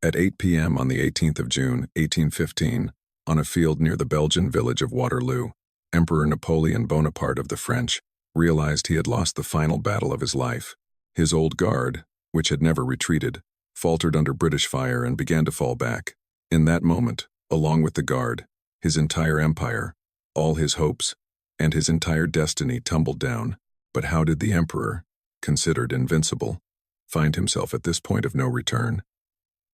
At 8 p.m. on the 18th of June, 1815, on a field near the Belgian village of Waterloo, Emperor Napoleon Bonaparte of the French realized he had lost the final battle of his life. His old guard, which had never retreated, faltered under British fire and began to fall back. In that moment, along with the guard, his entire empire, all his hopes, and his entire destiny tumbled down. But how did the emperor, considered invincible, find himself at this point of no return?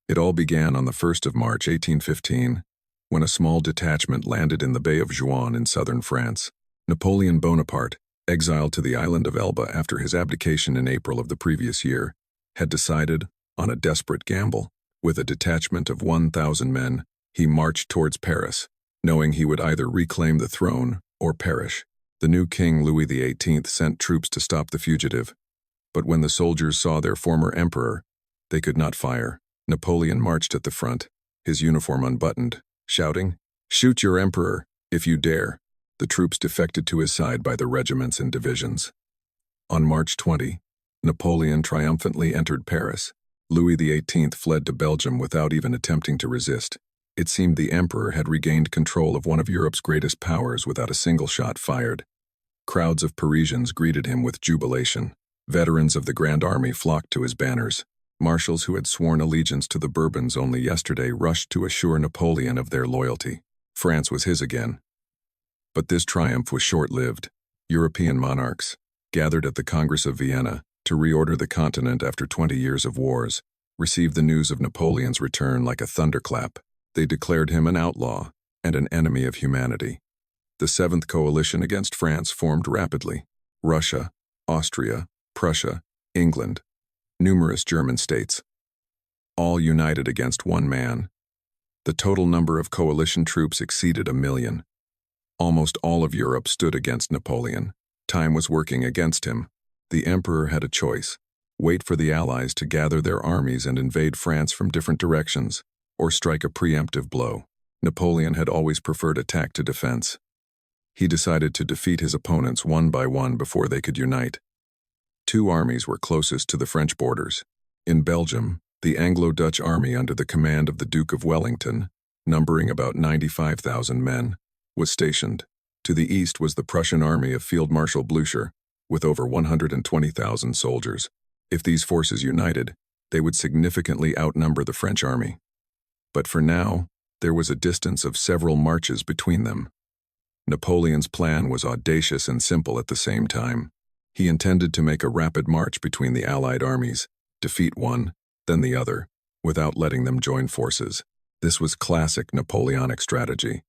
It all began on the 1st of March 1815, when a small detachment landed in the Bay of Juan in southern France. Napoleon Bonaparte, exiled to the island of Elba after his abdication in April of the previous year, had decided on a desperate gamble. With a detachment of 1,000 men, he marched towards Paris, knowing he would either reclaim the throne or perish. The new king, Louis XVIII, sent troops to stop the fugitive, but when the soldiers saw their former emperor, they could not fire. Napoleon marched at the front, his uniform unbuttoned, shouting, "Shoot your emperor, if you dare." The troops defected to his side by the regiments and divisions. On March 20, Napoleon triumphantly entered Paris. Louis XVIII fled to Belgium without even attempting to resist. It seemed the emperor had regained control of one of Europe's greatest powers without a single shot fired. Crowds of Parisians greeted him with jubilation. Veterans of the Grand Army flocked to his banners. Marshals who had sworn allegiance to the Bourbons only yesterday rushed to assure Napoleon of their loyalty. France was his again. But this triumph was short-lived. European monarchs, gathered at the Congress of Vienna to reorder the continent after 20 years of wars, received the news of Napoleon's return like a thunderclap. They declared him an outlaw and an enemy of humanity. The Seventh Coalition against France formed rapidly. Russia, Austria, Prussia, England, numerous German states, all united against one man. The total number of coalition troops exceeded 1 million. Almost all of Europe stood against Napoleon. Time was working against him. The emperor had a choice: wait for the Allies to gather their armies and invade France from different directions, or strike a preemptive blow. Napoleon had always preferred attack to defense. He decided to defeat his opponents one by one before they could unite. Two armies were closest to the French borders. In Belgium, the Anglo-Dutch army under the command of the Duke of Wellington, numbering about 95,000 men, was stationed. To the east was the Prussian army of Field Marshal Blücher, with over 120,000 soldiers. If these forces united, they would significantly outnumber the French army. But for now, there was a distance of several marches between them. Napoleon's plan was audacious and simple at the same time. He intended to make a rapid march between the Allied armies, defeat one, then the other, without letting them join forces. This was classic Napoleonic strategy: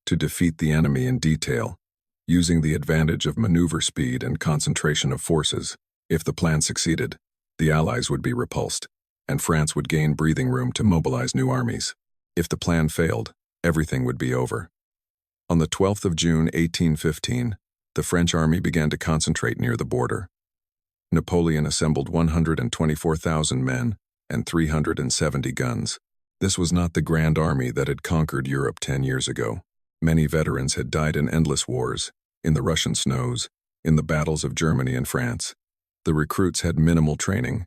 to defeat the enemy in detail, using the advantage of maneuver speed and concentration of forces. If the plan succeeded, the Allies would be repulsed, and France would gain breathing room to mobilize new armies. If the plan failed, everything would be over. On the 12th of June, 1815, the French army began to concentrate near the border. Napoleon assembled 124,000 men and 370 guns. This was not the grand army that had conquered Europe 10 years ago. Many veterans had died in endless wars, in the Russian snows, in the battles of Germany and France. The recruits had minimal training,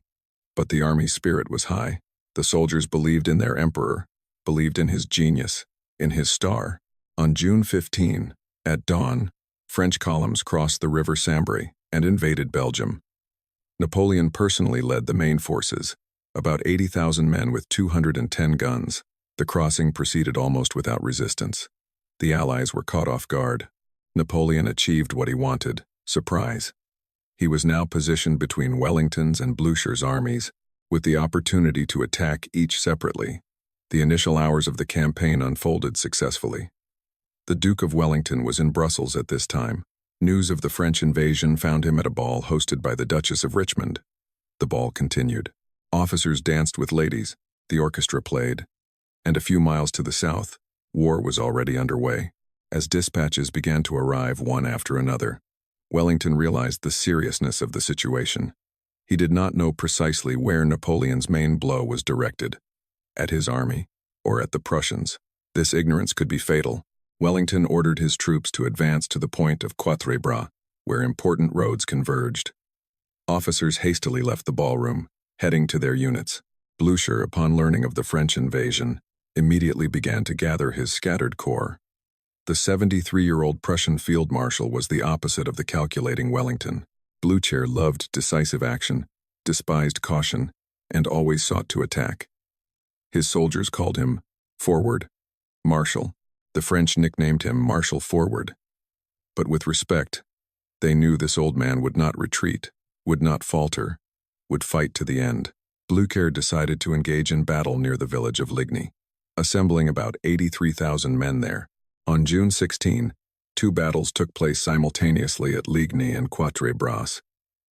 but the army's spirit was high. The soldiers believed in their emperor, believed in his genius, in his star. On June 15, at dawn, French columns crossed the River Sambre and invaded Belgium. Napoleon personally led the main forces, about 80,000 men with 210 guns. The crossing proceeded almost without resistance. The Allies were caught off guard. Napoleon achieved what he wanted: surprise. He was now positioned between Wellington's and Blücher's armies, with the opportunity to attack each separately. The initial hours of the campaign unfolded successfully. The Duke of Wellington was in Brussels at this time. News of the French invasion found him at a ball hosted by the Duchess of Richmond. The ball continued. Officers danced with ladies, the orchestra played, and a few miles to the south, war was already underway. As dispatches began to arrive one after another, Wellington realized the seriousness of the situation. He did not know precisely where Napoleon's main blow was directed: at his army or at the Prussians. This ignorance could be fatal. Wellington ordered his troops to advance to the point of Quatre Bras, where important roads converged. Officers hastily left the ballroom, heading to their units. Blücher, upon learning of the French invasion, immediately began to gather his scattered corps. The 73-year-old Prussian field marshal was the opposite of the calculating Wellington. Blücher loved decisive action, despised caution, and always sought to attack. His soldiers called him Forward Marshal. The French nicknamed him Marshal Forward. But with respect, they knew this old man would not retreat, would not falter, would fight to the end. Blücher decided to engage in battle near the village of Ligny, assembling about 83,000 men there. On June 16, 2 battles took place simultaneously at Ligny and Quatre Bras.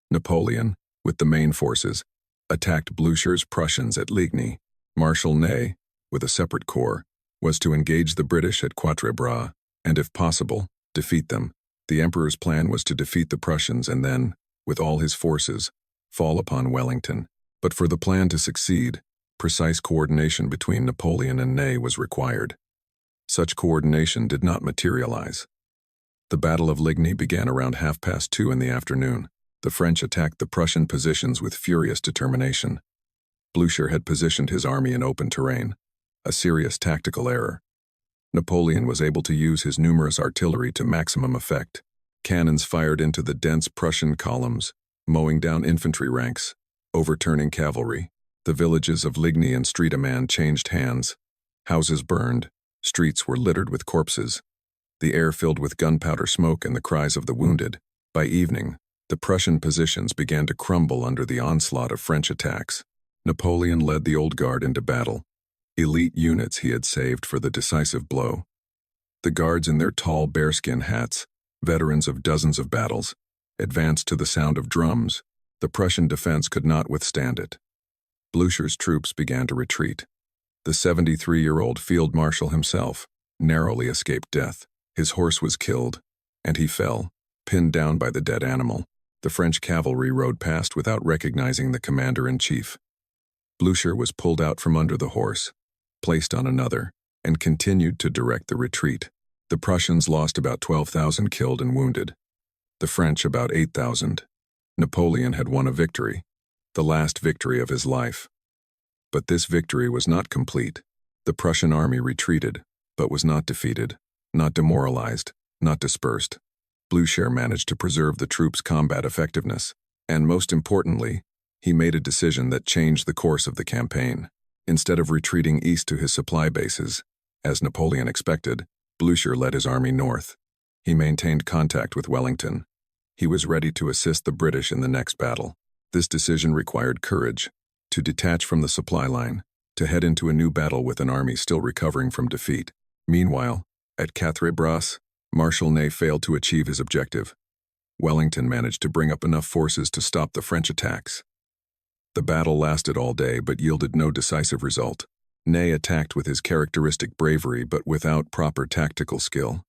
Napoleon, with the main forces, attacked Blücher's Prussians at Ligny. Marshal Ney, with a separate corps, was to engage the British at Quatre Bras, and if possible, defeat them. The Emperor's plan was to defeat the Prussians and then, with all his forces, fall upon Wellington. But for the plan to succeed, precise coordination between Napoleon and Ney was required. Such coordination did not materialize. The Battle of Ligny began around 2:30 in the afternoon. The French attacked the Prussian positions with furious determination. Blücher had positioned his army in open terrain, a serious tactical error. Napoleon was able to use his numerous artillery to maximum effect. Cannons fired into the dense Prussian columns, mowing down infantry ranks, overturning cavalry. The villages of Ligny and Streatham changed hands. Houses burned, streets were littered with corpses. The air filled with gunpowder smoke and the cries of the wounded. By evening, the Prussian positions began to crumble under the onslaught of French attacks. Napoleon led the Old Guard into battle, elite units he had saved for the decisive blow. The guards in their tall bearskin hats, veterans of dozens of battles, advanced to the sound of drums. The Prussian defense could not withstand it. Blücher's troops began to retreat. The 73-year-old field marshal himself narrowly escaped death. His horse was killed, and he fell, pinned down by the dead animal. The French cavalry rode past without recognizing the commander-in-chief. Blücher was pulled out from under the horse, placed on another, and continued to direct the retreat. The Prussians lost about 12,000 killed and wounded. The French about 8,000. Napoleon had won a victory, the last victory of his life. But this victory was not complete. The Prussian army retreated, but was not defeated, not demoralized, not dispersed. Blücher managed to preserve the troops' combat effectiveness, and most importantly, he made a decision that changed the course of the campaign. Instead of retreating east to his supply bases, as Napoleon expected, Blücher led his army north. He maintained contact with Wellington. He was ready to assist the British in the next battle. This decision required courage, to detach from the supply line, to head into a new battle with an army still recovering from defeat. Meanwhile, at Quatre Bras, Marshal Ney failed to achieve his objective. Wellington managed to bring up enough forces to stop the French attacks. The battle lasted all day but yielded no decisive result. Ney attacked with his characteristic bravery but without proper tactical skill.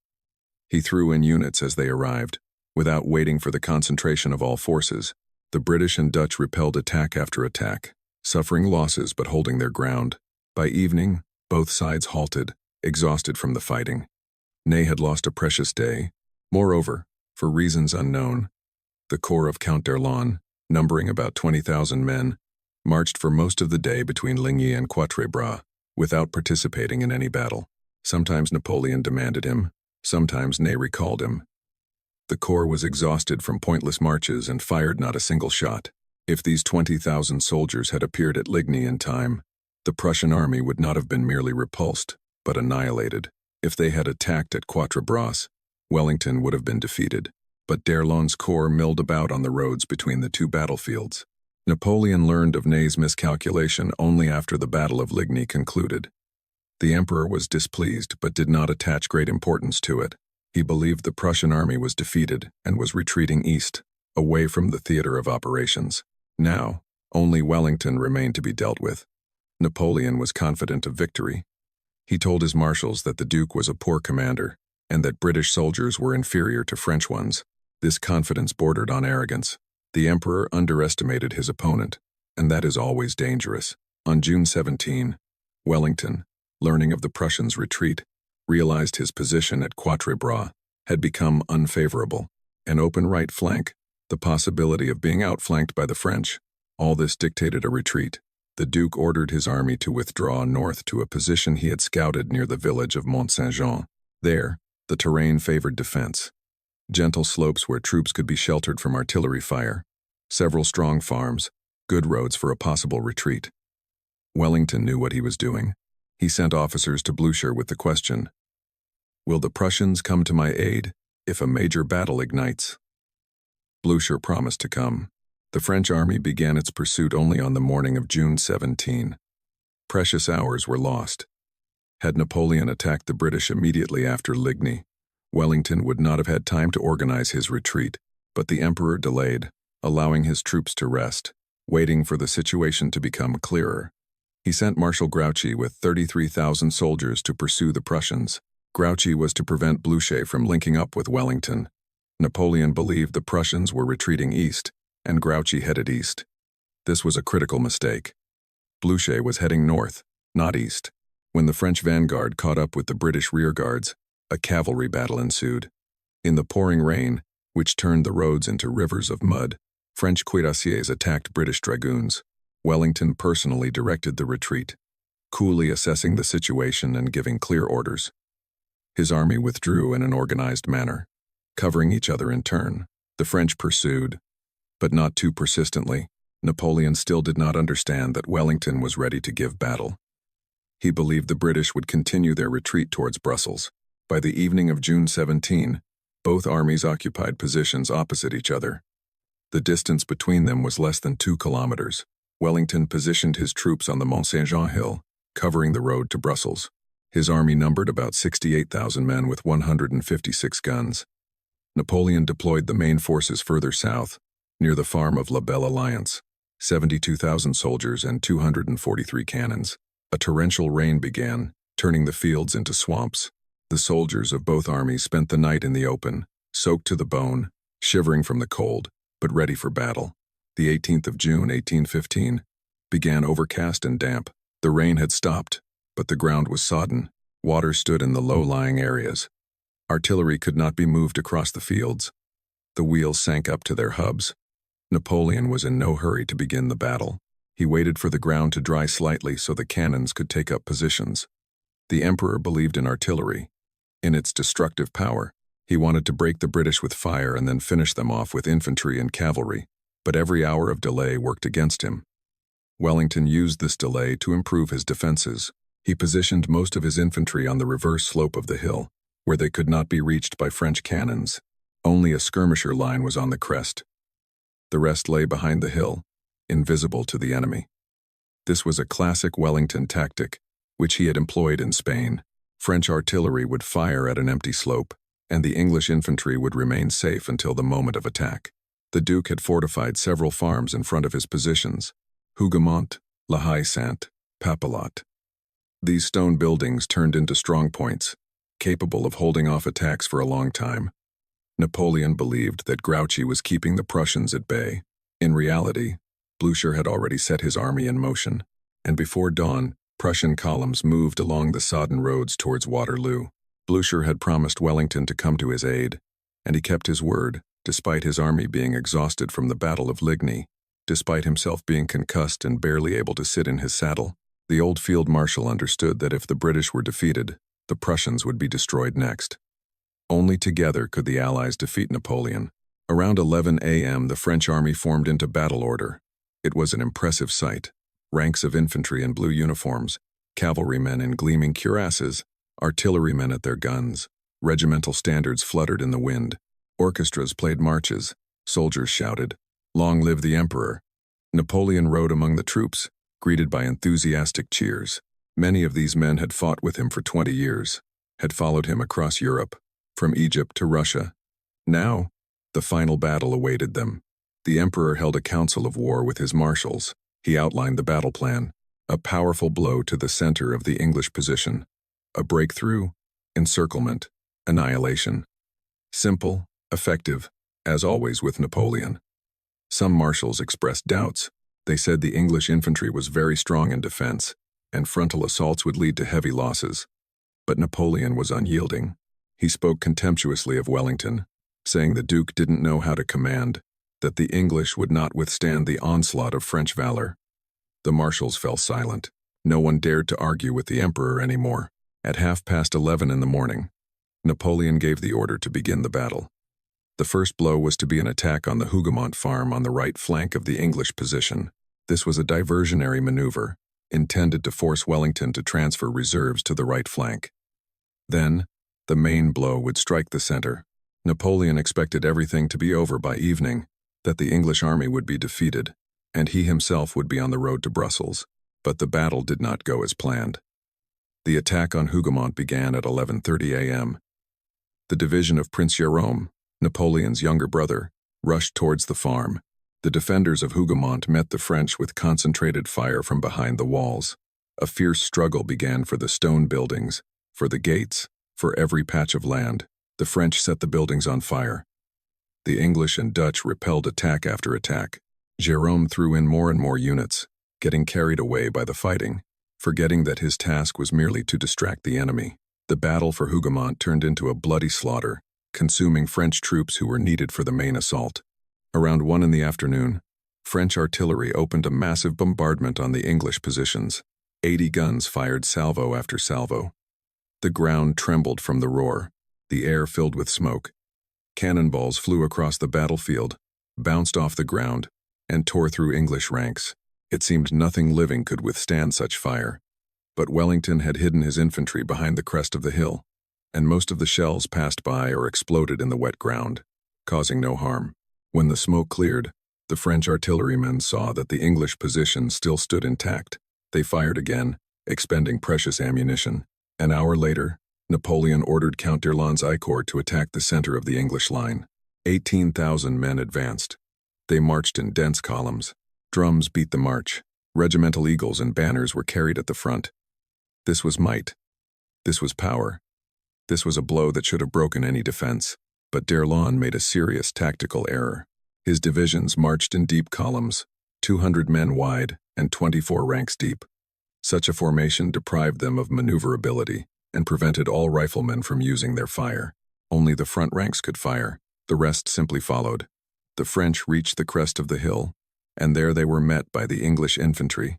He threw in units as they arrived, without waiting for the concentration of all forces. The British and Dutch repelled attack after attack, suffering losses but holding their ground. By evening, both sides halted, exhausted from the fighting. Ney had lost a precious day. Moreover, for reasons unknown, the corps of Count d'Erlon, numbering about 20,000 men, marched for most of the day between Ligny and Quatre Bras, without participating in any battle. Sometimes Napoleon demanded him, sometimes Ney recalled him. The corps was exhausted from pointless marches and fired not a single shot. If these 20,000 soldiers had appeared at Ligny in time, the Prussian army would not have been merely repulsed, but annihilated. If they had attacked at Quatre Bras, Wellington would have been defeated. But d'Erlon's corps milled about on the roads between the two battlefields. Napoleon learned of Ney's miscalculation only after the Battle of Ligny concluded. The Emperor was displeased but did not attach great importance to it. He believed the Prussian army was defeated and was retreating east, away from the theater of operations. Now, only Wellington remained to be dealt with. Napoleon was confident of victory. He told his marshals that the Duke was a poor commander and that British soldiers were inferior to French ones. This confidence bordered on arrogance. The Emperor underestimated his opponent, and that is always dangerous. On June 17, Wellington, learning of the Prussians' retreat, realized his position at Quatre Bras had become unfavorable. An open right flank, the possibility of being outflanked by the French, all this dictated a retreat. The Duke ordered his army to withdraw north to a position he had scouted near the village of Mont-Saint-Jean. There, the terrain favored defense. Gentle slopes where troops could be sheltered from artillery fire, several strong farms, good roads for a possible retreat. Wellington knew what he was doing. He sent officers to Blücher with the question, "Will the Prussians come to my aid if a major battle ignites?" Blücher promised to come. The French army began its pursuit only on the morning of June 17. Precious hours were lost. Had Napoleon attacked the British immediately after Ligny, Wellington would not have had time to organize his retreat, but the Emperor delayed, allowing his troops to rest, waiting for the situation to become clearer. He sent Marshal Grouchy with 33,000 soldiers to pursue the Prussians. Grouchy was to prevent Blücher from linking up with Wellington. Napoleon believed the Prussians were retreating east, and Grouchy headed east. This was a critical mistake. Blücher was heading north, not east. When the French vanguard caught up with the British rearguards, a cavalry battle ensued. In the pouring rain, which turned the roads into rivers of mud, French cuirassiers attacked British dragoons. Wellington personally directed the retreat, coolly assessing the situation and giving clear orders. His army withdrew in an organized manner, covering each other in turn. The French pursued, but not too persistently. Napoleon still did not understand that Wellington was ready to give battle. He believed the British would continue their retreat towards Brussels. By the evening of June 17, both armies occupied positions opposite each other. The distance between them was less than 2 kilometers. Wellington positioned his troops on the Mont-Saint-Jean hill, covering the road to Brussels. His army numbered about 68,000 men with 156 guns. Napoleon deployed the main forces further south, near the farm of La Belle Alliance, 72,000 soldiers and 243 cannons. A torrential rain began, turning the fields into swamps. The soldiers of both armies spent the night in the open, soaked to the bone, shivering from the cold, but ready for battle. The 18th of June, 1815, began overcast and damp. The rain had stopped, but the ground was sodden. Water stood in the low-lying areas. Artillery could not be moved across the fields. The wheels sank up to their hubs. Napoleon was in no hurry to begin the battle. He waited for the ground to dry slightly so the cannons could take up positions. The Emperor believed in artillery, in its destructive power. He wanted to break the British with fire and then finish them off with infantry and cavalry, but every hour of delay worked against him. Wellington used this delay to improve his defenses. He positioned most of his infantry on the reverse slope of the hill, where they could not be reached by French cannons. Only a skirmisher line was on the crest. The rest lay behind the hill, invisible to the enemy. This was a classic Wellington tactic, which he had employed in Spain. French artillery would fire at an empty slope, and the English infantry would remain safe until the moment of attack. The Duke had fortified several farms in front of his positions: Hougoumont, La Haye-Sainte, Papelotte. These stone buildings turned into strong points, capable of holding off attacks for a long time. Napoleon believed that Grouchy was keeping the Prussians at bay. In reality, Blücher had already set his army in motion, and before dawn, Prussian columns moved along the sodden roads towards Waterloo. Blücher had promised Wellington to come to his aid, and he kept his word, despite his army being exhausted from the Battle of Ligny, despite himself being concussed and barely able to sit in his saddle. The old field marshal understood that if the British were defeated, the Prussians would be destroyed next. Only together could the Allies defeat Napoleon. Around 11 a.m. the French army formed into battle order. It was an impressive sight. Ranks of infantry in blue uniforms, cavalrymen in gleaming cuirasses, artillerymen at their guns. Regimental standards fluttered in the wind. Orchestras played marches. Soldiers shouted, "Long live the Emperor!" Napoleon rode among the troops, greeted by enthusiastic cheers. Many of these men had fought with him for 20 years, had followed him across Europe, from Egypt to Russia. Now, the final battle awaited them. The Emperor held a council of war with his marshals. He outlined the battle plan, a powerful blow to the center of the English position. A breakthrough, encirclement, annihilation. Simple, effective, as always with Napoleon. Some marshals expressed doubts. They said the English infantry was very strong in defense, and frontal assaults would lead to heavy losses. But Napoleon was unyielding. He spoke contemptuously of Wellington, saying the Duke didn't know how to command, that the English would not withstand the onslaught of French valor. The marshals fell silent. No one dared to argue with the emperor anymore. At 11:30 in the morning, Napoleon gave the order to begin the battle. The first blow was to be an attack on the Hougoumont farm on the right flank of the English position. This was a diversionary maneuver, intended to force Wellington to transfer reserves to the right flank. Then, the main blow would strike the center. Napoleon expected everything to be over by evening, that the English army would be defeated, and he himself would be on the road to Brussels. But the battle did not go as planned. The attack on Hougoumont began at 11:30 a.m. The division of Prince Jérôme, Napoleon's younger brother, rushed towards the farm. The defenders of Hougoumont met the French with concentrated fire from behind the walls. A fierce struggle began for the stone buildings, for the gates, for every patch of land. The French set the buildings on fire. The English and Dutch repelled attack after attack. Jérôme threw in more and more units, getting carried away by the fighting, forgetting that his task was merely to distract the enemy. The battle for Hougoumont turned into a bloody slaughter, consuming French troops who were needed for the main assault. Around 1 in the afternoon, French artillery opened a massive bombardment on the English positions. 80 guns fired salvo after salvo. The ground trembled from the roar, the air filled with smoke. Cannonballs flew across the battlefield, bounced off the ground, and tore through English ranks. It seemed nothing living could withstand such fire. But Wellington had hidden his infantry behind the crest of the hill, and most of the shells passed by or exploded in the wet ground, causing no harm. When the smoke cleared, the French artillerymen saw that the English position still stood intact. They fired again, expending precious ammunition. An hour later, Napoleon ordered Count d'Erlon's I Corps to attack the center of the English line. 18,000 men advanced. They marched in dense columns. Drums beat the march. Regimental eagles and banners were carried at the front. This was might. This was power. This was a blow that should have broken any defense. But d'Erlon made a serious tactical error. His divisions marched in deep columns, 200 men wide and 24 ranks deep. Such a formation deprived them of maneuverability and prevented all riflemen from using their fire. Only the front ranks could fire. The rest simply followed. The French reached the crest of the hill, and there they were met by the English infantry.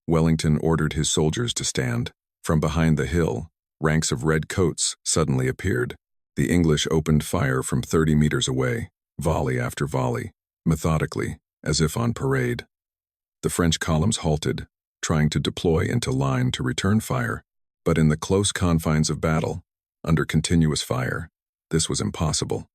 Wellington ordered his soldiers to stand. From behind the hill, ranks of red coats suddenly appeared. The English opened fire from 30 meters away, volley after volley, methodically, as if on parade. The French columns halted, trying to deploy into line to return fire, but in the close confines of battle, under continuous fire, this was impossible.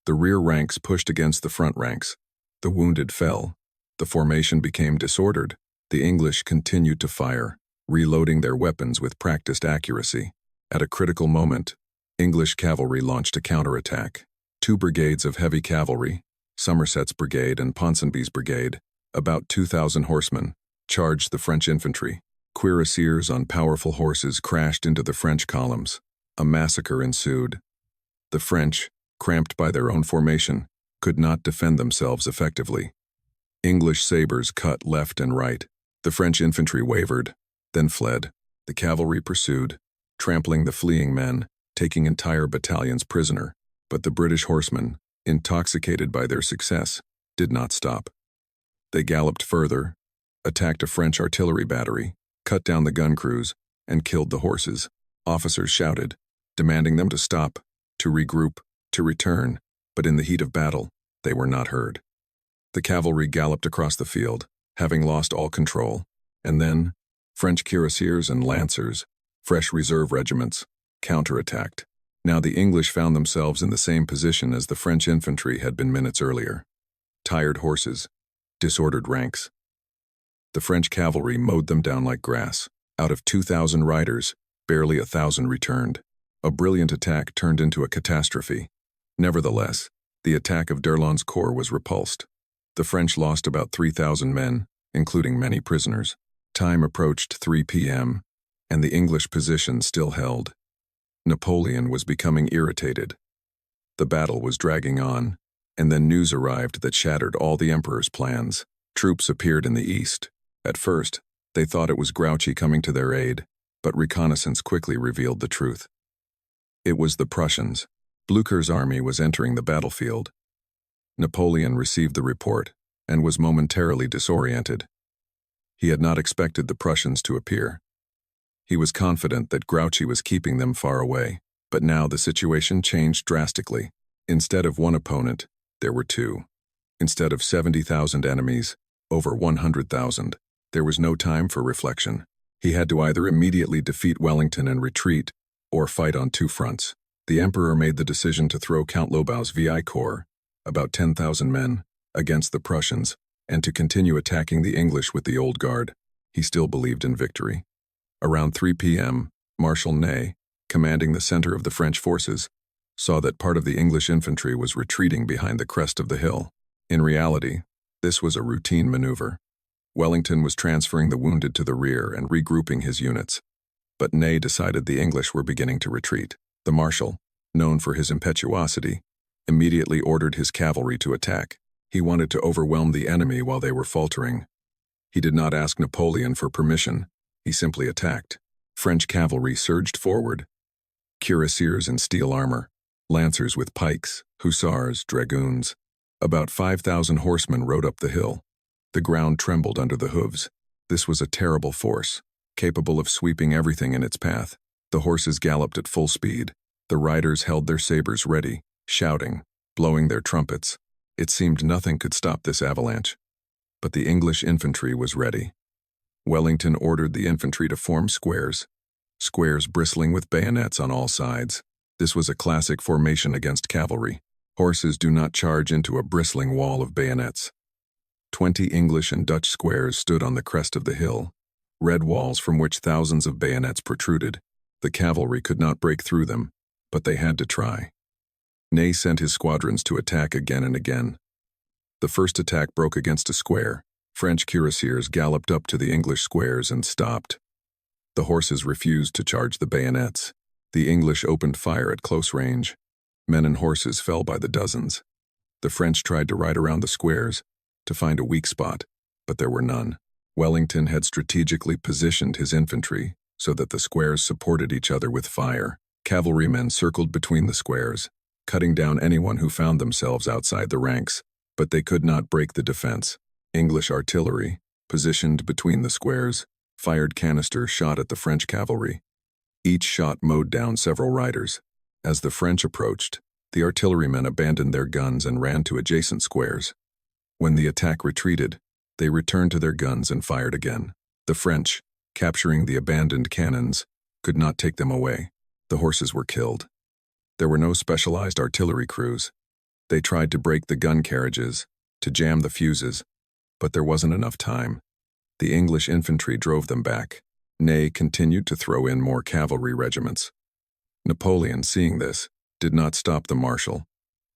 The rear ranks pushed against the front ranks. The wounded fell. The formation became disordered. The English continued to fire, reloading their weapons with practiced accuracy. At a critical moment, English cavalry launched a counterattack. 2 brigades of heavy cavalry, Somerset's brigade and Ponsonby's brigade, about 2,000 horsemen, charged the French infantry. Cuirassiers on powerful horses crashed into the French columns. A massacre ensued. The French, cramped by their own formation, could not defend themselves effectively. English sabers cut left and right. The French infantry wavered, then fled. The cavalry pursued, trampling the fleeing men, taking entire battalions prisoner. But the British horsemen, intoxicated by their success, did not stop. They galloped further, attacked a French artillery battery, cut down the gun crews, and killed the horses. Officers shouted, demanding them to stop, to regroup, to return, but in the heat of battle, they were not heard. The cavalry galloped across the field, having lost all control, and then French cuirassiers and lancers, fresh reserve regiments, counterattacked. Now the English found themselves in the same position as the French infantry had been minutes earlier. Tired horses, disordered ranks. The French cavalry mowed them down like grass. Out of 2,000 riders, barely 1,000 returned. A brilliant attack turned into a catastrophe. Nevertheless, the attack of d'Erlon's corps was repulsed. The French lost about 3,000 men, including many prisoners. Time approached 3 p.m., and the English position still held. Napoleon was becoming irritated. The battle was dragging on, and then news arrived that shattered all the emperor's plans. Troops appeared in the east. At first, they thought it was Grouchy coming to their aid, but reconnaissance quickly revealed the truth. It was the Prussians. Blücher's army was entering the battlefield. Napoleon received the report and was momentarily disoriented. He had not expected the Prussians to appear. He was confident that Grouchy was keeping them far away, but now the situation changed drastically. Instead of one opponent, there were two. Instead of 70,000 enemies, over 100,000. There was no time for reflection. He had to either immediately defeat Wellington and retreat, or fight on two fronts. The Emperor made the decision to throw Count Lobau's VI Corps, about 10,000 men, against the Prussians, and to continue attacking the English with the Old Guard. He still believed in victory. Around 3 p.m., Marshal Ney, commanding the center of the French forces, saw that part of the English infantry was retreating behind the crest of the hill. In reality, this was a routine maneuver. Wellington was transferring the wounded to the rear and regrouping his units. But Ney decided the English were beginning to retreat. The Marshal, known for his impetuosity, immediately ordered his cavalry to attack. He wanted to overwhelm the enemy while they were faltering. He did not ask Napoleon for permission. He simply attacked. French cavalry surged forward. Cuirassiers in steel armor, lancers with pikes, hussars, dragoons. About 5,000 horsemen rode up the hill. The ground trembled under the hooves. This was a terrible force, capable of sweeping everything in its path. The horses galloped at full speed. The riders held their sabers ready, shouting, blowing their trumpets. It seemed nothing could stop this avalanche. But the English infantry was ready. Wellington ordered the infantry to form squares bristling with bayonets on all sides. This was a classic formation against cavalry. Horses do not charge into a bristling wall of bayonets. 20 English and Dutch squares stood on the crest of the hill, red walls from which thousands of bayonets protruded. The cavalry could not break through them, but they had to try. Ney sent his squadrons to attack again and again. The first attack broke against a square. French cuirassiers galloped up to the English squares and stopped. The horses refused to charge the bayonets. The English opened fire at close range. Men and horses fell by the dozens. The French tried to ride around the squares to find a weak spot, but there were none. Wellington had strategically positioned his infantry so that the squares supported each other with fire. Cavalrymen circled between the squares, cutting down anyone who found themselves outside the ranks, but they could not break the defense. English artillery, positioned between the squares, fired canister shot at the French cavalry. Each shot mowed down several riders. As the French approached, the artillerymen abandoned their guns and ran to adjacent squares. When the attack retreated, they returned to their guns and fired again. The French, capturing the abandoned cannons, could not take them away. The horses were killed. There were no specialized artillery crews. They tried to break the gun carriages, to jam the fuses, but there wasn't enough time. The English infantry drove them back. Ney continued to throw in more cavalry regiments. Napoleon, seeing this, did not stop the Marshal.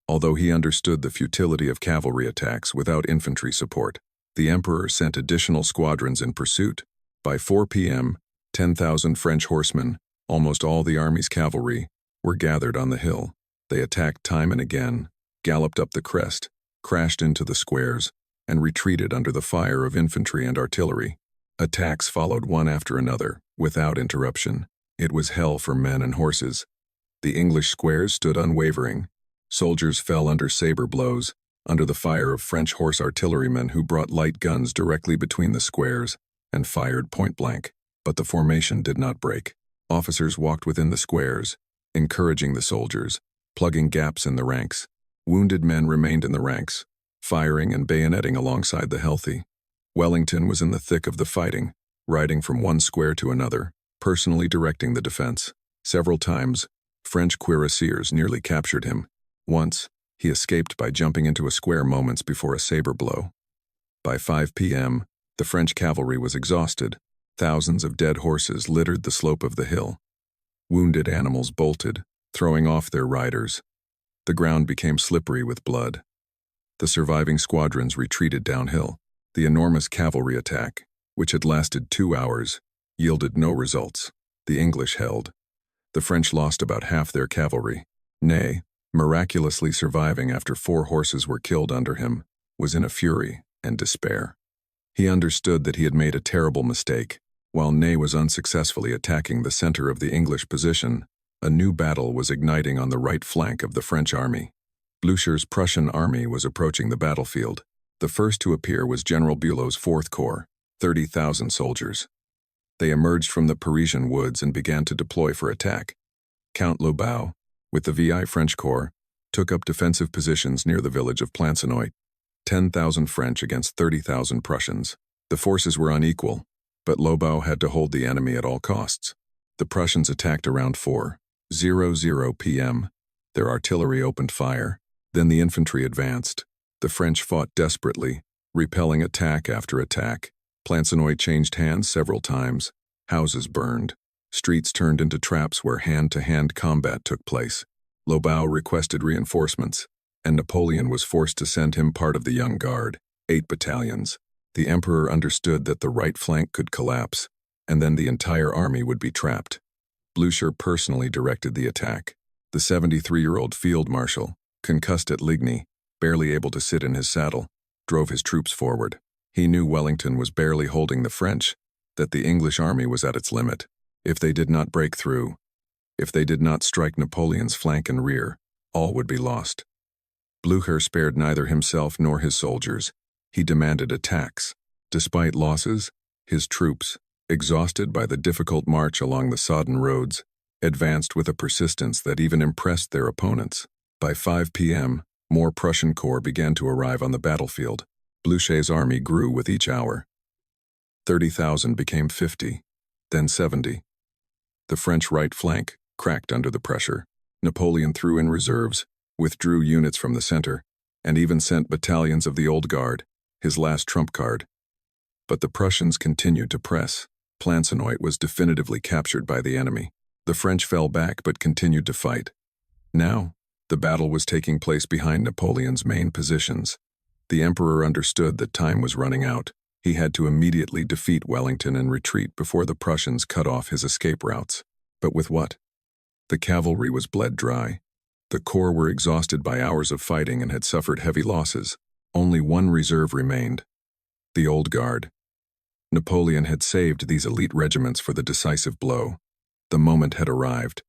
Although he understood the futility of cavalry attacks without infantry support, the Emperor sent additional squadrons in pursuit. By 4 p.m., 10,000 French horsemen, almost all the army's cavalry, were gathered on the hill. They attacked time and again, galloped up the crest, crashed into the squares, and retreated under the fire of infantry and artillery. Attacks followed one after another, without interruption. It was hell for men and horses. The English squares stood unwavering. Soldiers fell under saber blows, under the fire of French horse artillerymen who brought light guns directly between the squares and fired point-blank. But the formation did not break. Officers walked within the squares, encouraging the soldiers, plugging gaps in the ranks. Wounded men remained in the ranks, firing and bayoneting alongside the healthy. Wellington was in the thick of the fighting, riding from one square to another, personally directing the defense. Several times, French cuirassiers nearly captured him. Once, he escaped by jumping into a square moments before a saber blow. By 5 p.m., the French cavalry was exhausted. Thousands of dead horses littered the slope of the hill. Wounded animals bolted, throwing off their riders. The ground became slippery with blood. The surviving squadrons retreated downhill. The enormous cavalry attack, which had lasted 2 hours, yielded no results. The English held. The French lost about half their cavalry. Ney, miraculously surviving after 4 horses were killed under him, was in a fury and despair. He understood that he had made a terrible mistake. While Ney was unsuccessfully attacking the center of the English position, a new battle was igniting on the right flank of the French army. Blücher's Prussian army was approaching the battlefield. The first to appear was General Bülow's 4th Corps. 30,000 soldiers. They emerged from the Parisian woods and began to deploy for attack. Count Lobau, with the VI French Corps, took up defensive positions near the village of Plancenoit. 10,000 French against 30,000 Prussians. The forces were unequal, but Lobau had to hold the enemy at all costs. The Prussians attacked around 4:00 p.m. Their artillery opened fire. Then the infantry advanced. The French fought desperately, repelling attack after attack. Plancenoit changed hands several times. Houses burned. Streets turned into traps where hand-to-hand combat took place. Lobau requested reinforcements, and Napoleon was forced to send him part of the Young Guard, 8 battalions. The emperor understood that the right flank could collapse, and then the entire army would be trapped. Blücher personally directed the attack. The 73-year-old field marshal, concussed at Ligny, barely able to sit in his saddle, drove his troops forward. He knew Wellington was barely holding the French, that the English army was at its limit. If they did not break through, if they did not strike Napoleon's flank and rear, all would be lost. Blücher spared neither himself nor his soldiers. He demanded attacks. Despite losses, his troops, exhausted by the difficult march along the sodden roads, advanced with a persistence that even impressed their opponents. By 5 p.m., more Prussian corps began to arrive on the battlefield. Blücher's army grew with each hour. 30,000 became 50, then 70. The French right flank cracked under the pressure. Napoleon threw in reserves, withdrew units from the center, and even sent battalions of the Old Guard, his last trump card. But the Prussians continued to press. Plancenoit was definitively captured by the enemy. The French fell back but continued to fight. Now, the battle was taking place behind Napoleon's main positions. The emperor understood that time was running out. He had to immediately defeat Wellington and retreat before the Prussians cut off his escape routes. But with what? The cavalry was bled dry. The corps were exhausted by hours of fighting and had suffered heavy losses. Only one reserve remained: the Old Guard. Napoleon had saved these elite regiments for the decisive blow. The moment had arrived.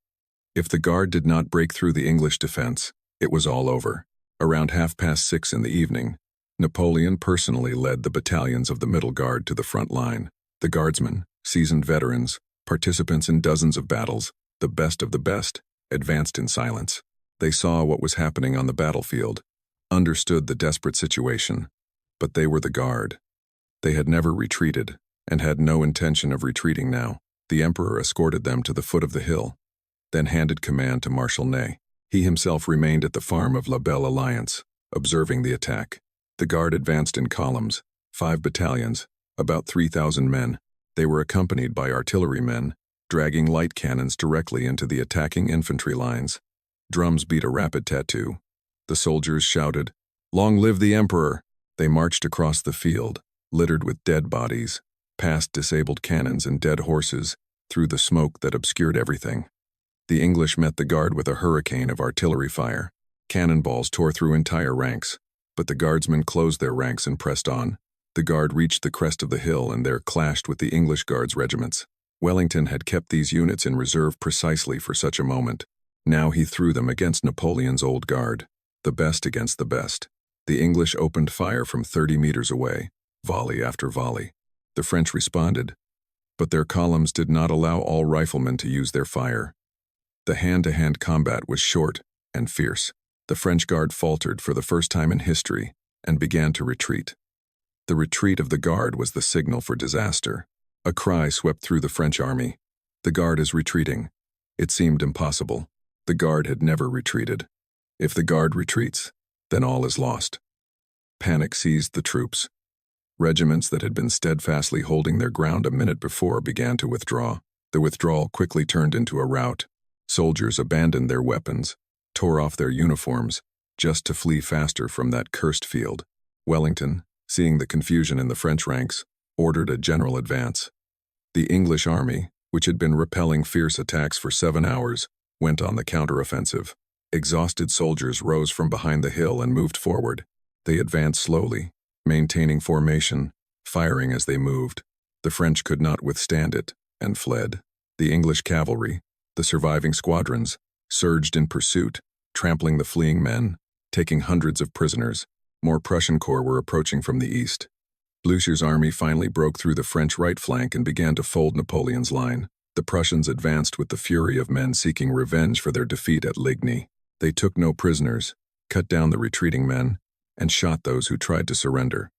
If the Guard did not break through the English defense, it was all over. Around 6:30 in the evening, Napoleon personally led the battalions of the Middle Guard to the front line. The Guardsmen, seasoned veterans, participants in dozens of battles, the best of the best, advanced in silence. They saw what was happening on the battlefield, understood the desperate situation, but they were the Guard. They had never retreated, and had no intention of retreating now. The emperor escorted them to the foot of the hill, then handed command to Marshal Ney. He himself remained at the farm of La Belle Alliance, observing the attack. The Guard advanced in columns, 5 battalions, about 3,000 men. They were accompanied by artillerymen, dragging light cannons directly into the attacking infantry lines. Drums beat a rapid tattoo. The soldiers shouted, "Long live the Emperor!" They marched across the field, littered with dead bodies, past disabled cannons and dead horses, through the smoke that obscured everything. The English met the Guard with a hurricane of artillery fire. Cannonballs tore through entire ranks, but the Guardsmen closed their ranks and pressed on. The Guard reached the crest of the hill and there clashed with the English Guards' regiments. Wellington had kept these units in reserve precisely for such a moment. Now he threw them against Napoleon's Old Guard, the best against the best. The English opened fire from 30 meters away, volley after volley. The French responded, but their columns did not allow all riflemen to use their fire. The hand-to-hand combat was short and fierce. The French Guard faltered for the first time in history and began to retreat. The retreat of the Guard was the signal for disaster. A cry swept through the French army. The Guard is retreating. It seemed impossible. The Guard had never retreated. If the Guard retreats, then all is lost. Panic seized the troops. Regiments that had been steadfastly holding their ground a minute before began to withdraw. The withdrawal quickly turned into a rout. Soldiers abandoned their weapons, tore off their uniforms, just to flee faster from that cursed field. Wellington, seeing the confusion in the French ranks, ordered a general advance. The English army, which had been repelling fierce attacks for 7 hours, went on the counteroffensive. Exhausted soldiers rose from behind the hill and moved forward. They advanced slowly, maintaining formation, firing as they moved. The French could not withstand it, and fled. The English cavalry, the surviving squadrons, surged in pursuit, trampling the fleeing men, taking hundreds of prisoners. More Prussian corps were approaching from the east. Blücher's army finally broke through the French right flank and began to fold Napoleon's line. The Prussians advanced with the fury of men seeking revenge for their defeat at Ligny. They took no prisoners, cut down the retreating men, and shot those who tried to surrender.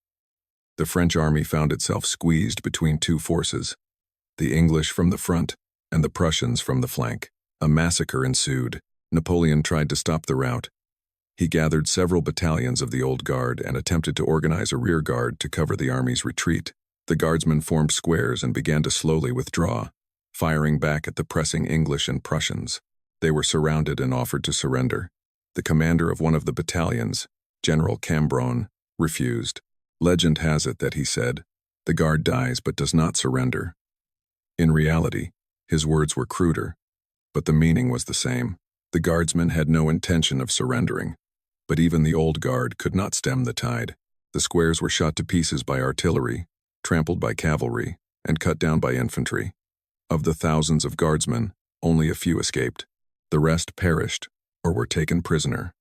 The French army found itself squeezed between two forces, the English from the front and the Prussians from the flank. A massacre ensued. Napoleon tried to stop the rout. He gathered several battalions of the Old Guard and attempted to organize a rear guard to cover the army's retreat. The guardsmen formed squares and began to slowly withdraw, firing back at the pressing English and Prussians. They were surrounded and offered to surrender. The commander of one of the battalions, General Cambronne, refused. Legend has it that he said, "The guard dies but does not surrender." In reality, his words were cruder, but the meaning was the same. The guardsmen had no intention of surrendering, but even the Old Guard could not stem the tide. The squares were shot to pieces by artillery, trampled by cavalry, and cut down by infantry. Of the thousands of guardsmen, only a few escaped. The rest perished or were taken prisoner.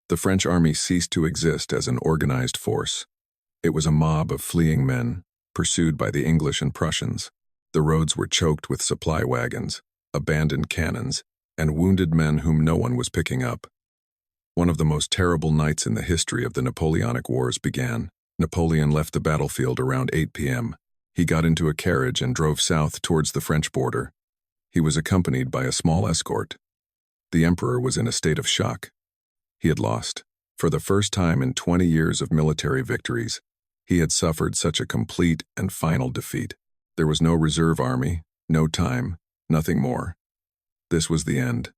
The French army ceased to exist as an organized force. It was a mob of fleeing men, pursued by the English and Prussians. The roads were choked with supply wagons, abandoned cannons, and wounded men whom no one was picking up. One of the most terrible nights in the history of the Napoleonic Wars began. Napoleon left the battlefield around 8 p.m. He got into a carriage and drove south towards the French border. He was accompanied by a small escort. The emperor was in a state of shock. He had lost. For the first time in 20 years of military victories, he had suffered such a complete and final defeat. There was no reserve army, no time, nothing more. This was the end.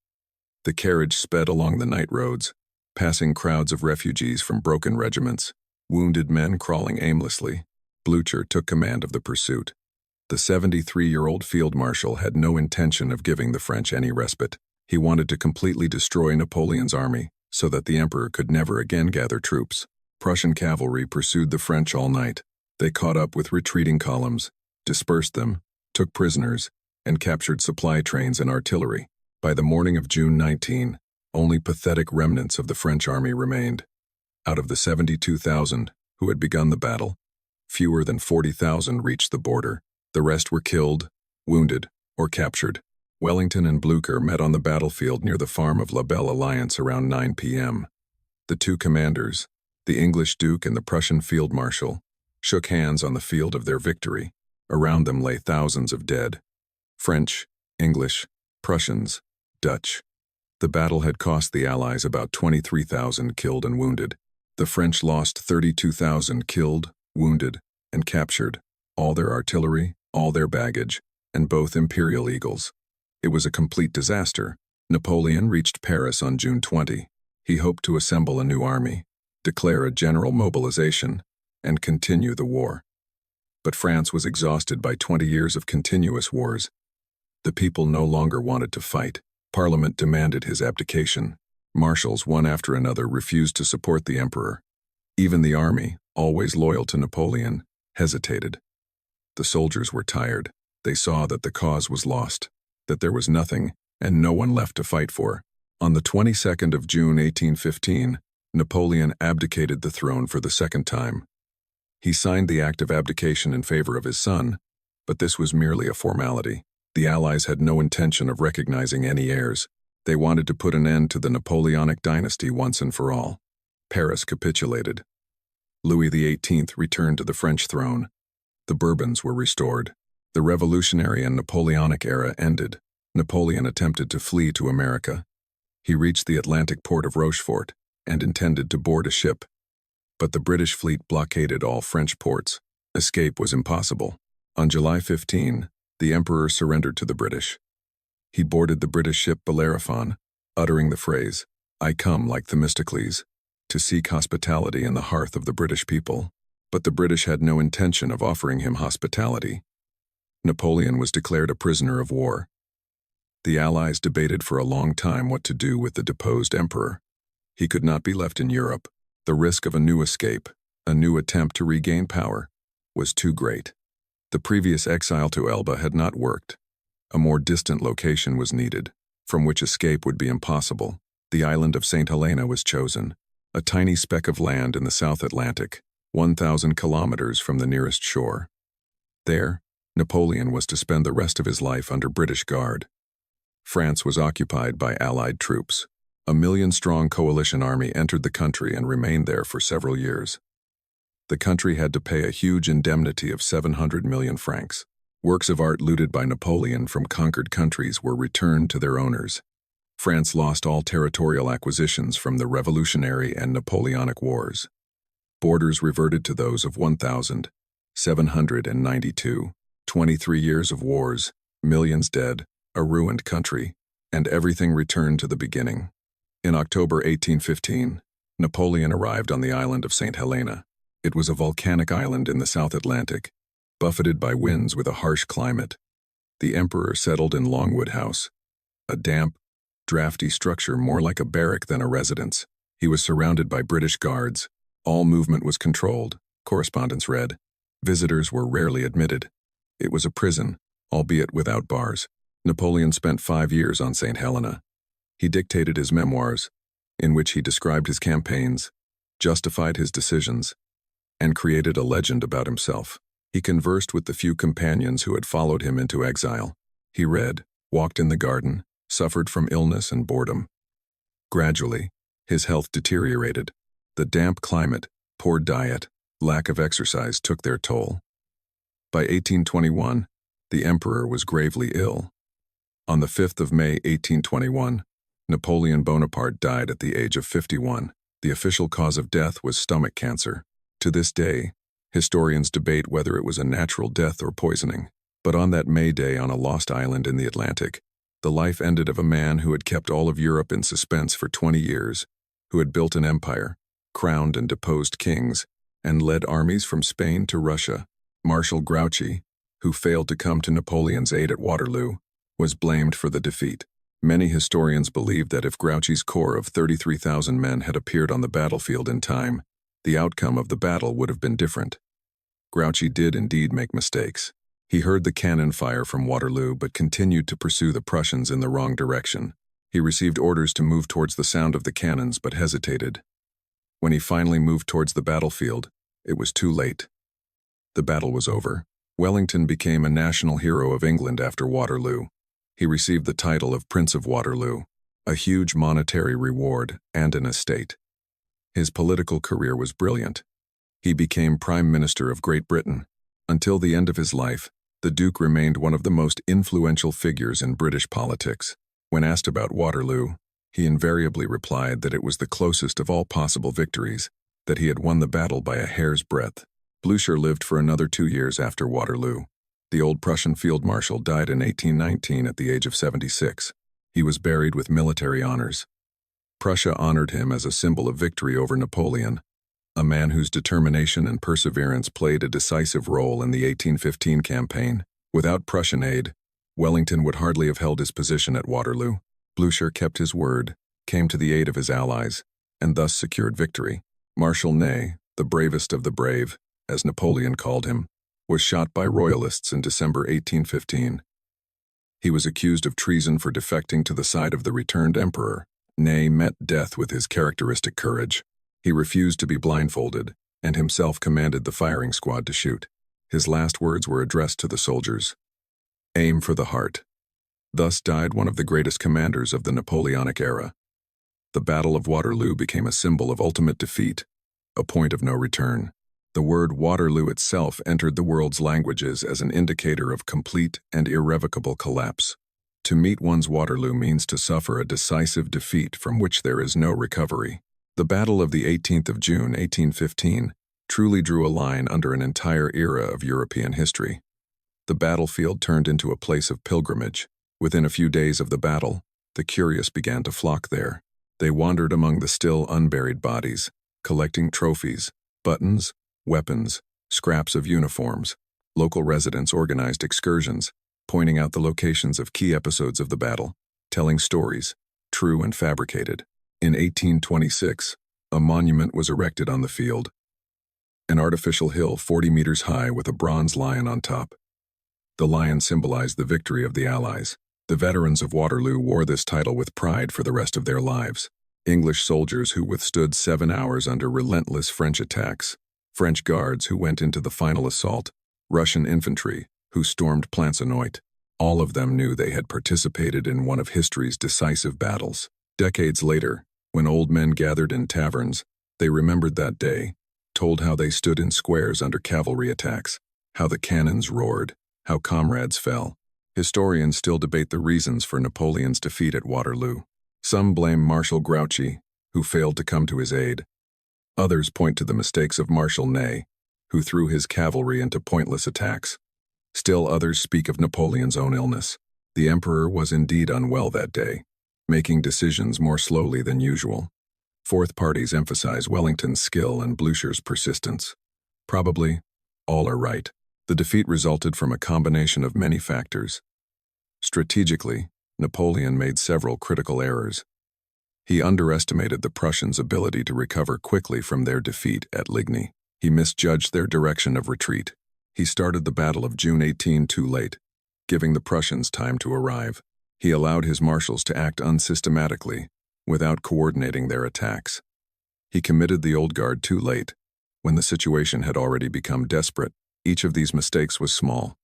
The carriage sped along the night roads, passing crowds of refugees from broken regiments, wounded men crawling aimlessly. Blücher took command of the pursuit. The 73-year-old field marshal had no intention of giving the French any respite. He wanted to completely destroy Napoleon's army so that the emperor could never again gather troops. Prussian cavalry pursued the French all night. They caught up with retreating columns, dispersed them, took prisoners, and captured supply trains and artillery. By the morning of June 19, only pathetic remnants of the French army remained. Out of the 72,000 who had begun the battle, fewer than 40,000 reached the border. The rest were killed, wounded, or captured. Wellington and Blücher met on the battlefield near the farm of La Belle Alliance around 9 p.m. The two commanders, the English Duke and the Prussian Field Marshal, shook hands on the field of their victory. Around them lay thousands of dead. French, English, Prussians, Dutch. The battle had cost the Allies about 23,000 killed and wounded. The French lost 32,000 killed, wounded, and captured, all their artillery, all their baggage, and both Imperial Eagles. It was a complete disaster. Napoleon reached Paris on June 20. He hoped to assemble a new army, declare a general mobilization, and continue the war. But France was exhausted by 20 years of continuous wars. The people no longer wanted to fight. Parliament demanded his abdication. Marshals, one after another, refused to support the emperor. Even the army, always loyal to Napoleon, hesitated. The soldiers were tired. They saw that the cause was lost, that there was nothing and no one left to fight for. On the 22nd of June 1815, Napoleon abdicated the throne for the second time. He signed the act of abdication in favor of his son, but this was merely a formality. The Allies had no intention of recognizing any heirs. They wanted to put an end to the Napoleonic dynasty once and for all. Paris capitulated. Louis XVIII returned to the French throne. The Bourbons were restored. The Revolutionary and Napoleonic era ended. Napoleon attempted to flee to America. He reached the Atlantic port of Rochefort and intended to board a ship. But the British fleet blockaded all French ports. Escape was impossible. On July 15, the emperor surrendered to the British. He boarded the British ship Bellerophon, uttering the phrase, "I come like Themistocles," to seek hospitality in the hearth of the British people. But the British had no intention of offering him hospitality. Napoleon was declared a prisoner of war. The Allies debated for a long time what to do with the deposed emperor. He could not be left in Europe. The risk of a new escape, a new attempt to regain power, was too great. The previous exile to Elba had not worked. A more distant location was needed, from which escape would be impossible. The island of St. Helena was chosen, a tiny speck of land in the South Atlantic. 1,000 kilometers from the nearest shore. There, Napoleon was to spend the rest of his life under British Guard. France was occupied by Allied troops. A million-strong coalition army entered the country and remained there for several years. The country had to pay a huge indemnity of 700 million francs. Works of art looted by Napoleon from conquered countries were returned to their owners. France lost all territorial acquisitions from the Revolutionary and Napoleonic Wars. Borders reverted to those of 1,792, 23 years of wars, millions dead, a ruined country, and everything returned to the beginning. In October 1815, Napoleon arrived on the island of St. Helena. It was a volcanic island in the South Atlantic, buffeted by winds with a harsh climate. The emperor settled in Longwood House, a damp, drafty structure more like a barrack than a residence. He was surrounded by British guards. All movement was controlled, correspondents read. Visitors were rarely admitted. It was a prison, albeit without bars. Napoleon spent 5 years on St. Helena. He dictated his memoirs, in which he described his campaigns, justified his decisions, and created a legend about himself. He conversed with the few companions who had followed him into exile. He read, walked in the garden, suffered from illness and boredom. Gradually, his health deteriorated. The damp climate, poor diet, lack of exercise took their toll. By 1821, the emperor was gravely ill. On the 5th of May 1821, Napoleon Bonaparte died at the age of 51. The official cause of death was stomach cancer. To this day, historians debate whether it was a natural death or poisoning. But on that May day on a lost island in the Atlantic, the life ended of a man who had kept all of Europe in suspense for 20 years, who had built an empire, crowned and deposed kings, and led armies from Spain to Russia. Marshal Grouchy, who failed to come to Napoleon's aid at Waterloo, was blamed for the defeat. Many historians believe that if Grouchy's corps of 33,000 men had appeared on the battlefield in time, the outcome of the battle would have been different. Grouchy did indeed make mistakes. He heard the cannon fire from Waterloo but continued to pursue the Prussians in the wrong direction. He received orders to move towards the sound of the cannons but hesitated. When he finally moved towards the battlefield, it was too late. The battle was over. Wellington became a national hero of England after Waterloo. He received the title of Prince of Waterloo, a huge monetary reward and an estate. His political career was brilliant. He became Prime Minister of Great Britain. Until the end of his life, the Duke remained one of the most influential figures in British politics. When asked about Waterloo, he invariably replied that it was the closest of all possible victories, that he had won the battle by a hair's breadth. Blücher lived for another 2 years after Waterloo. The old Prussian field marshal died in 1819 at the age of 76. He was buried with military honors. Prussia honored him as a symbol of victory over Napoleon, a man whose determination and perseverance played a decisive role in the 1815 campaign. Without Prussian aid, Wellington would hardly have held his position at Waterloo. Blücher kept his word, came to the aid of his allies, and thus secured victory. Marshal Ney, the bravest of the brave, as Napoleon called him, was shot by royalists in December 1815. He was accused of treason for defecting to the side of the returned emperor. Ney met death with his characteristic courage. He refused to be blindfolded, and himself commanded the firing squad to shoot. His last words were addressed to the soldiers. "Aim for the heart." Thus died one of the greatest commanders of the Napoleonic era. The Battle of Waterloo became a symbol of ultimate defeat, a point of no return. The word Waterloo itself entered the world's languages as an indicator of complete and irrevocable collapse. To meet one's Waterloo means to suffer a decisive defeat from which there is no recovery. The Battle of the 18th of June, 1815, truly drew a line under an entire era of European history. The battlefield turned into a place of pilgrimage. Within a few days of the battle, the curious began to flock there. They wandered among the still unburied bodies, collecting trophies, buttons, weapons, scraps of uniforms. Local residents organized excursions, pointing out the locations of key episodes of the battle, telling stories, true and fabricated. In 1826, a monument was erected on the field, an artificial hill 40 meters high with a bronze lion on top. The lion symbolized the victory of the Allies. The veterans of Waterloo wore this title with pride for the rest of their lives. English soldiers who withstood 7 hours under relentless French attacks French guards who went into the final assault, Russian infantry who stormed Plancenoit. All of them knew they had participated in one of history's decisive battles. Decades later, when old men gathered in taverns, they remembered that day, told how they stood in squares under cavalry attacks, how the cannons roared, how comrades fell. Historians still debate the reasons for Napoleon's defeat at Waterloo. Some blame Marshal Grouchy, who failed to come to his aid. Others point to the mistakes of Marshal Ney, who threw his cavalry into pointless attacks. Still others speak of Napoleon's own illness. The emperor was indeed unwell that day, making decisions more slowly than usual. Fourth parties emphasize Wellington's skill and Blücher's persistence. Probably, all are right. The defeat resulted from a combination of many factors. Strategically, Napoleon made several critical errors. He underestimated the Prussians' ability to recover quickly from their defeat at Ligny. He misjudged their direction of retreat. He started the Battle of June 18 too late, giving the Prussians time to arrive. He allowed his marshals to act unsystematically, without coordinating their attacks. He committed the Old Guard too late, when the situation had already become desperate. Each of these mistakes was small,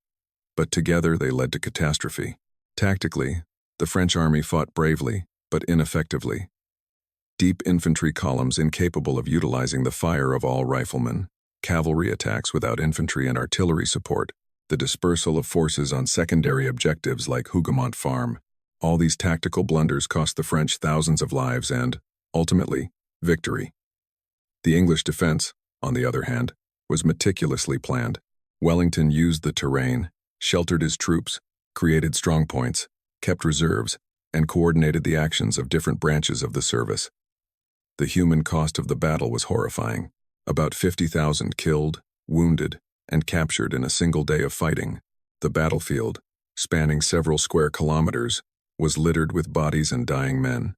but together they led to catastrophe. Tactically, the French army fought bravely, but ineffectively. Deep infantry columns incapable of utilizing the fire of all riflemen, cavalry attacks without infantry and artillery support, the dispersal of forces on secondary objectives like Hougoumont Farm. All these tactical blunders cost the French thousands of lives and, ultimately, victory. The English defense, on the other hand, was meticulously planned. Wellington used the terrain, sheltered his troops, created strong points, kept reserves, and coordinated the actions of different branches of the service. The human cost of the battle was horrifying. About 50,000 killed, wounded, and captured in a single day of fighting. The battlefield, spanning several square kilometers, was littered with bodies and dying men.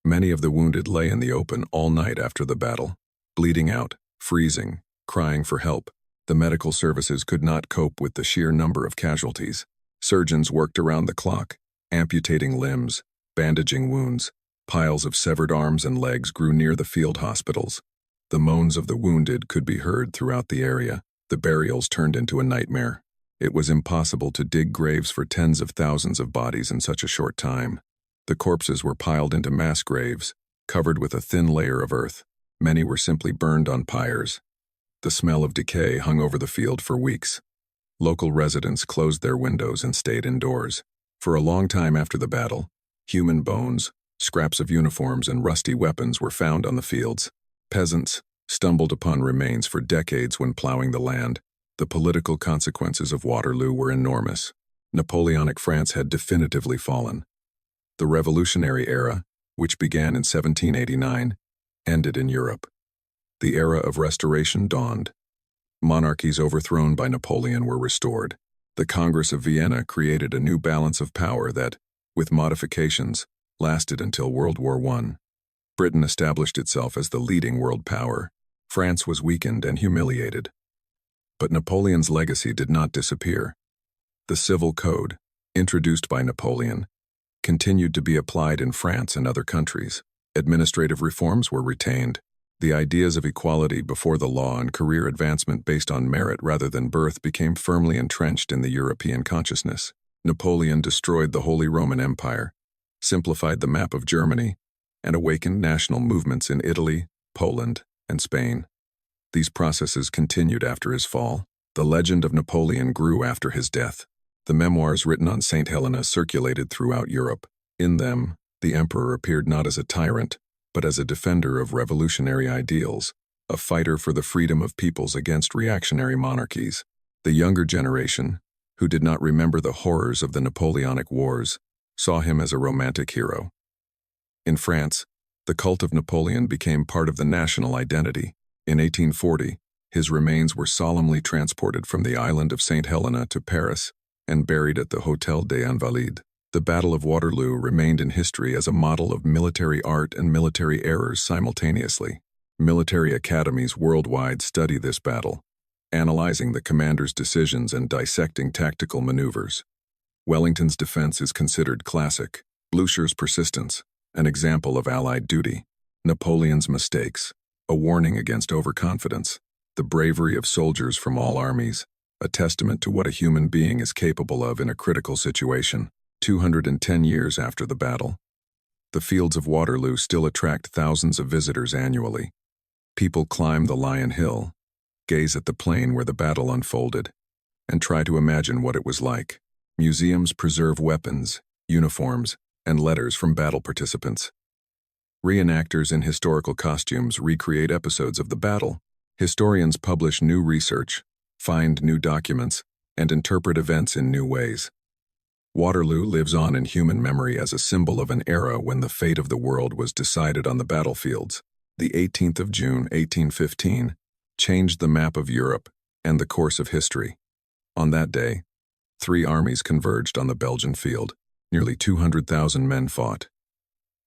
Many of the wounded lay in the open all night after the battle, bleeding out, freezing, crying for help. The medical services could not cope with the sheer number of casualties. Surgeons worked around the clock, amputating limbs, bandaging wounds. Piles of severed arms and legs grew near the field hospitals. The moans of the wounded could be heard throughout the area. The burials turned into a nightmare. It was impossible to dig graves for tens of thousands of bodies in such a short time. The corpses were piled into mass graves, covered with a thin layer of earth. Many were simply burned on pyres. The smell of decay hung over the field for weeks. Local residents closed their windows and stayed indoors. For a long time after the battle, human bones, scraps of uniforms, and rusty weapons were found on the fields. Peasants stumbled upon remains for decades when plowing the land. The political consequences of Waterloo were enormous. Napoleonic France had definitively fallen. The revolutionary era, which began in 1789, ended in Europe. The era of restoration dawned. Monarchies overthrown by Napoleon were restored. The Congress of Vienna created a new balance of power that, with modifications, lasted until World War I. Britain established itself as the leading world power. France was weakened and humiliated. But Napoleon's legacy did not disappear. The Civil Code, introduced by Napoleon, continued to be applied in France and other countries. Administrative reforms were retained. The ideas of equality before the law and career advancement based on merit rather than birth became firmly entrenched in the European consciousness. Napoleon destroyed the Holy Roman Empire, simplified the map of Germany, and awakened national movements in Italy, Poland, and Spain. These processes continued after his fall. The legend of Napoleon grew after his death. The memoirs written on St. Helena circulated throughout Europe. In them, the emperor appeared not as a tyrant, but as a defender of revolutionary ideals, a fighter for the freedom of peoples against reactionary monarchies. The younger generation, who did not remember the horrors of the Napoleonic Wars, saw him as a romantic hero. In France, the cult of Napoleon became part of the national identity. In 1840, his remains were solemnly transported from the island of St. Helena to Paris and buried at the Hôtel des Invalides. The Battle of Waterloo remained in history as a model of military art and military errors simultaneously. Military academies worldwide study this battle, analyzing the commander's decisions and dissecting tactical maneuvers. Wellington's defense is considered classic. Blücher's persistence, an example of Allied duty. Napoleon's mistakes, a warning against overconfidence. the bravery of soldiers from all armies, a testament to what a human being is capable of in a critical situation. 210 years after the battle, the fields of Waterloo still attract thousands of visitors annually. People climb the Lion Hill, gaze at the plain where the battle unfolded, and try to imagine what it was like. Museums preserve weapons, uniforms, and letters from battle participants. Reenactors in historical costumes recreate episodes of the battle. Historians publish new research, find new documents, and interpret events in new ways. Waterloo lives on in human memory as a symbol of an era when the fate of the world was decided on the battlefields. The 18th of June, 1815, changed the map of Europe and the course of history. On that day, 3 armies converged on the Belgian field. Nearly 200,000 men fought.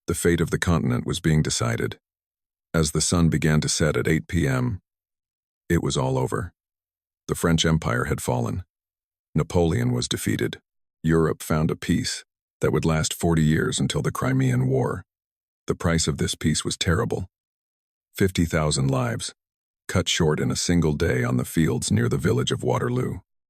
The fate of the continent was being decided. As the sun began to set at 8 p.m., it was all over. The French Empire had fallen. Napoleon was defeated. Europe found a peace that would last 40 years until the Crimean War. The price of this peace was terrible. 50,000 lives, cut short in a single day on the fields near the village of Waterloo.